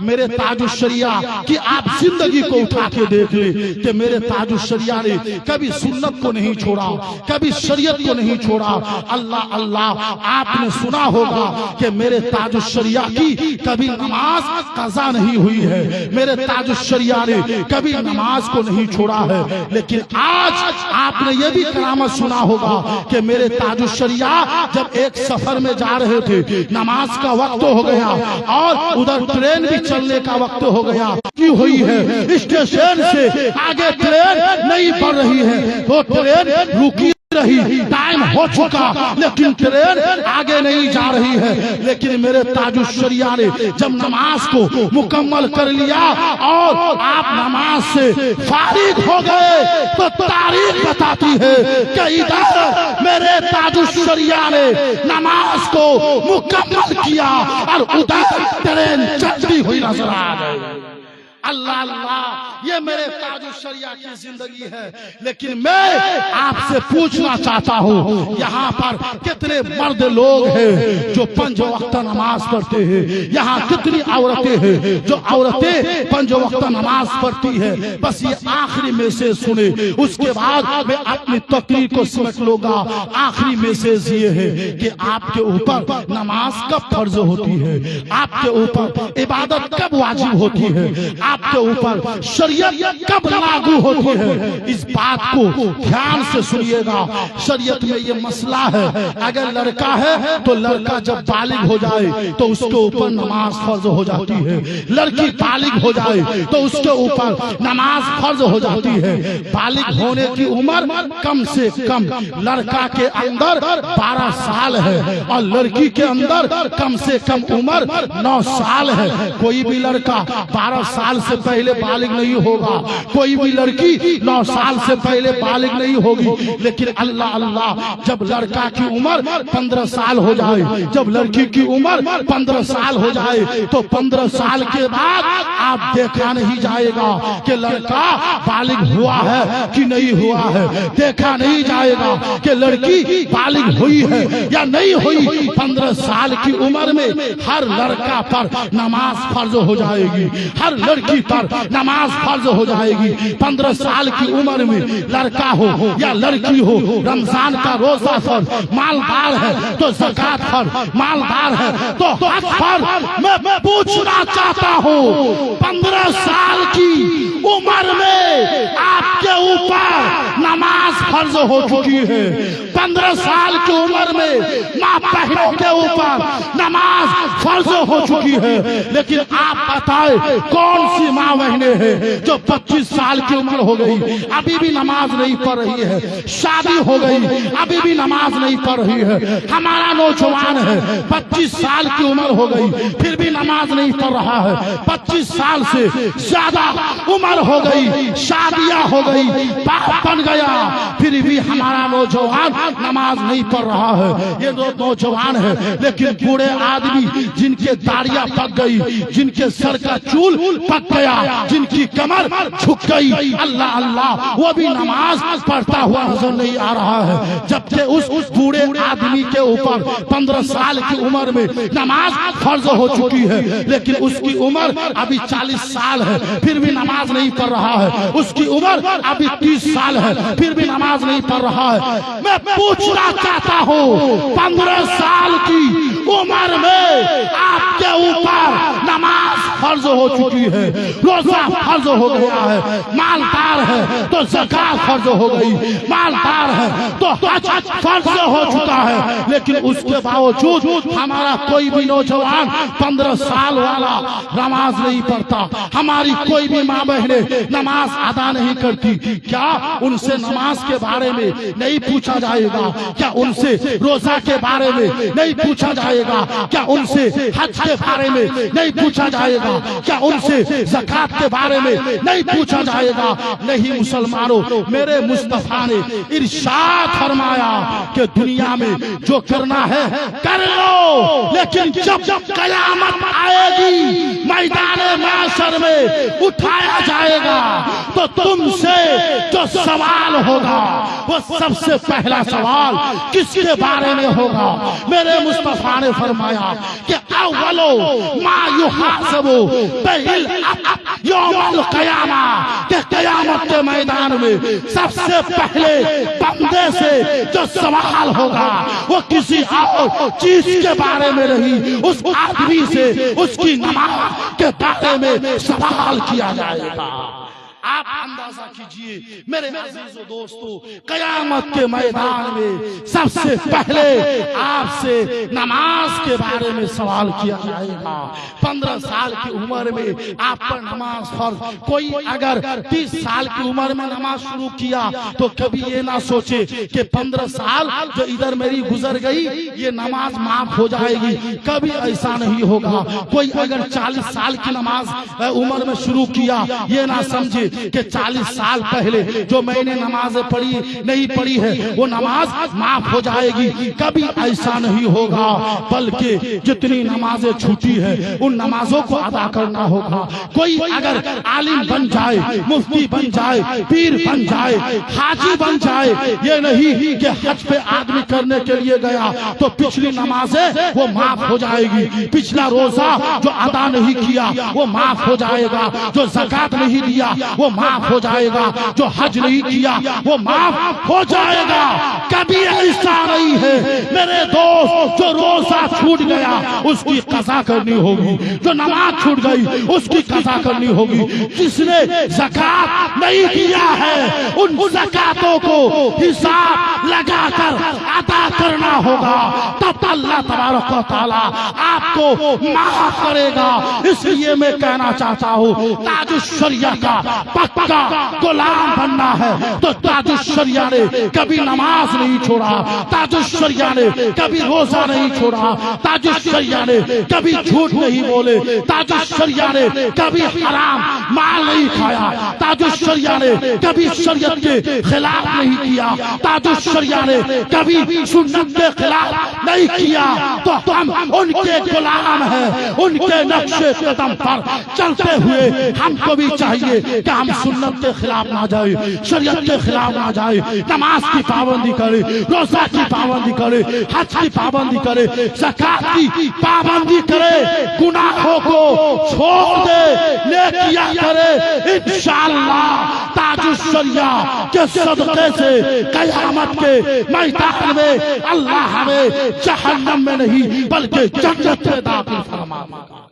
میرے تاج الشریعہ کی آپ زندگی کو اٹھا کے دیکھ لیں کہ میرے تاج الشریعہ نے کبھی سنت کو نہیں چھوڑا، کبھی شریعت کو نہیں چھوڑا۔ اللہ اللہ، آپ نے سنا ہوگا کہ میرے تاج الشریعہ کی کبھی نماز قضا نہیں ہوئی ہے، میرے تاج الشریعہ نے کبھی نماز کو نہیں چھوڑا ہے۔ لیکن آج آپ نے یہ بھی کرامت سنا ہوگا کہ میرے تاج الشریعہ جب ایک سفر میں جا رہے تھے، نماز کا وقت ہو گیا اور ادھر ٹرین بھی چلنے کا وقت ہو گیا، کی ہوئی ہے اسٹیشن سے آگے ٹرین نہیں بڑھ رہی ہے، وہ ٹرین رکی رہی، ٹائم ہو چکا لیکن ٹرین آگے نہیں جا رہی ہے۔ لیکن میرے تاج الشریعہ نے جب نماز کو مکمل کر لیا اور آپ نماز سے فارغ ہو گئے تو تاریخ بتاتی ہے کہ ادھر میرے تاج الشریعہ نے نماز کو مکمل کیا اور ادھر ٹرین چلتی ہوئی نظر آ گئی۔ اللہ اللہ، یہ میرے تاج الشریعہ کی زندگی ہے۔ لیکن میں آپ سے پوچھنا چاہتا ہوں، یہاں پر کتنے مرد لوگ ہیں جو 5 وقت نماز پڑھتے ہیں؟ یہاں کتنی عورتیں ہیں جو عورتیں 5 وقت نماز پڑھتی ہیں؟ بس یہ آخری میسیج سنے، اس کے بعد میں اپنی تقریر کو سمجھ لوں گا۔ آخری میسیج یہ ہے کہ آپ کے اوپر نماز کب فرض ہوتی ہے، آپ کے اوپر عبادت کب واجب ہوتی ہے، آپ کے اوپر شریعت کب لاگو ہوتی ہے، اس بات کو دھیان سے سنیے گا۔ شریعت میں یہ مسئلہ ہے، اگر لڑکا ہے تو لڑکا جب بالغ ہو جائے تو اس کے اوپر نماز فرض ہو جاتی ہے، لڑکی بالغ ہو جائے تو اس کے اوپر نماز فرض ہو جاتی ہے۔ بالغ ہونے کی عمر کم سے کم لڑکا کے اندر 12 سال ہے اور لڑکی کے اندر کم سے کم عمر 9 سال ہے۔ کوئی بھی لڑکا 12 سال سے پہلے بالغ نہیں ہوگا، کوئی بھی لڑکی 9 سال سے پہلے بالغ نہیں ہوگی۔ لیکن اللہ اللہ، جب لڑکا کی عمر 15 سال ہو جائے، جب لڑکی کی عمر 15 سال ہو جائے تو 15 سال کے بعد آپ دیکھا نہیں جائے گا کہ لڑکا بالغ ہوا ہے کہ نہیں ہوا ہے، دیکھا نہیں جائے گا کہ لڑکی بالغ ہوئی ہے یا نہیں ہوئی۔ 15 سال کی عمر میں ہر لڑکا پر نماز فرض ہو جائے گی، ہر لڑکی پر نماز فرض ہو جائے گی۔ 15 سال کی عمر میں لڑکا ہو یا لڑکی ہو، رمضان کا روزہ فرض، مالدار ہے تو زکات فرض، مالدار ہے تو حج فرض۔ میں پوچھنا چاہتا ہوں، 15 سال کی عمر میں آپ کے اوپر نماز فرض ہو چکی ہے، 15 سال کی عمر میں ماں بہنوں کے اوپر نماز فرض ہو چکی ہے۔ لیکن آپ بتائیں کون سی ماں بہنیں ہیں جو 25 سال کی عمر ہو گئی ابھی بھی نماز نہیں پڑھ رہی ہے، شادی ہو گئی ابھی بھی نماز نہیں پڑھ رہی ہے؟ ہمارا نوجوان ہے 25 سال کی عمر ہو گئی پھر بھی نماز نہیں پڑھ رہا ہے، 25 سال سے زیادہ عمر ہو گئی، شادیاں ہو گئی، باپ بن گیا، پھر بھی ہمارا نوجوان نماز نہیں پڑھ رہا ہے۔ یہ دو نوجوان ہے لیکن بوڑھے آدمی جن کے داڑیاں پک گئی، جن کے سر کا چول پک گیا، جن کی کمر جھک گئی، اللہ اللہ، وہ بھی نماز پڑھتا ہوا نظر نہیں آ رہا ہے۔ جبکہ اس بوڑھے آدمی کے اوپر 15 سال کی عمر میں نماز فرض ہو چکی ہے، لیکن اس کی عمر ابھی 40 سال ہے پھر بھی نماز نہیں پڑھ رہا ہے، اس کی عمر ابھی 30 سال ہے پھر بھی نماز نہیں پڑھ رہا ہے۔ میں پوچھنا چاہتا ہوں، 15 سال کی عمر میں آپ کے اوپر نماز فرض ہو چکی ہے، روزہ فرض ہو گیا ہے، مالدار ہے تو زکات فرض ہو گئی، مالدار ہے تو حج فرض ہو چکا ہے، لیکن اس کے باوجود ہمارا کوئی بھی نوجوان 15 سال والا نماز نہیں پڑھتا، ہماری کوئی بھی ماں بہنیں نماز ادا نہیں کرتی۔ کیا ان سے نماز کے بارے میں نہیں پوچھا جائے گا؟ کیا ان سے روزہ کے بارے میں نہیں پوچھا جائے گا؟ کیا ان سے حج کے بارے میں نہیں پوچھا جائے گا؟ کیا ان سے زکات کے بارے میں نہیں پوچھا جائے گا؟ نہیں مسلمانوں، میرے مصطفیٰ نے ارشاد فرمایا کہ دنیا میں جو کرنا ہے کر لو، لیکن جب قیامت آئے گی، میدان معاشر میں اٹھایا جائے گا تو تم سے جو سوال ہوگا وہ سب سے پہلا سوال کس کے بارے میں ہوگا؟ میرے مصطفیٰ نے فرمایا کہ اولو ما یحاسب بہ یوم القیامہ، کہ قیامت کے میدان میں سب سے پہلے بندے سے جو سوال ہوگا وہ کسی اور چیز کے بارے میں نہیں، اس آدمی سے اس کی نماز کے بارے میں سوال کیا جائے گا۔ آپ اندازہ کیجئے میرے عزیز و دوستو، قیامت کے میدان میں سب سے پہلے آپ سے نماز کے بارے میں سوال کیا جائے گا۔ 15 سال کی عمر میں آپ پر نماز فرض، کوئی اگر 30 سال کی عمر میں نماز شروع کیا تو کبھی یہ نہ سوچے کہ 15 سال جو ادھر میری گزر گئی یہ نماز معاف ہو جائے گی، کبھی ایسا نہیں ہوگا۔ کوئی اگر 40 سال کی نماز عمر میں شروع کیا یہ نہ سمجھے کہ 40 سال پہلے جو میں نے نمازیں پڑھی نہیں پڑھی ہے وہ نماز معاف ہو جائے گی، کبھی ایسا نہیں ہوگا، بلکہ جتنی نمازیں چھوٹی ہیں ان نمازوں کو ادا کرنا ہوگا۔ کوئی اگر عالم بن جائے، مفتی بن جائے، پیر بن جائے، حاجی بن جائے، یہ نہیں کہ حج پہ آدمی کرنے کے لیے گیا تو پچھلی نمازیں وہ معاف ہو جائے گی، پچھلا روزہ جو ادا نہیں کیا وہ معاف ہو جائے گا، جو زکوٰۃ نہیں دیا وہ معاف ہو جائے گا، جو حج نہیں کیا وہ معاف ہو جائے گا۔ کبھی ایسا نہیں ہے میرے دوست، جو روزہ چھوٹ گیا اس کی قضا کرنی ہوگی، جو نماز چھوٹ گئی اس کی قضا کرنی ہوگی، جس نے زکوٰۃ نہیں کیا ہے ان زکوٰۃوں کو حساب لگا کر ادا کرنا ہوگا، تب اللہ تبارک و تعالی آپ کو معاف کرے گا۔ اس لیے میں کہنا چاہتا ہوں تاج الشریعہ کا پکا غلام بننا ہے تو تاج الشریعہ نے کبھی نماز نہیں چھوڑا، تاج الشریعہ نے کبھی روزہ نہیں چھوڑا، تاج الشریعہ نے کبھی جھوٹ نہیں بولے، تاج الشریعہ نے کبھی حرام مال نہیں کھایا، تاج الشریعہ نے کبھی شریعت کے خلاف نہیں کیا، تاج الشریعہ نے کبھی سنت کے خلاف نہیں کیا، تو ہم ان کے غلام ہیں، ان کے نقش قدم پر چلتے ہوئے ہم کو بھی چاہیے کہ ہم سنت کے خلاف نہ جائے، شریعت کے خلاف نہ جائے، نماز کی پابندی کرے، روزہ کی پابندی کرے، حج کی پابندی کرے، زکوٰۃ کی پابندی کرے، گناہوں کو چھوڑ دے، نیکیاں کرے، انشاءاللہ تاج الشریعہ کے صدقے سے قیامت کے میدان میں اللہ ہمیں جہنم میں نہیں بلکہ جنت میں داخل فرمائے گا۔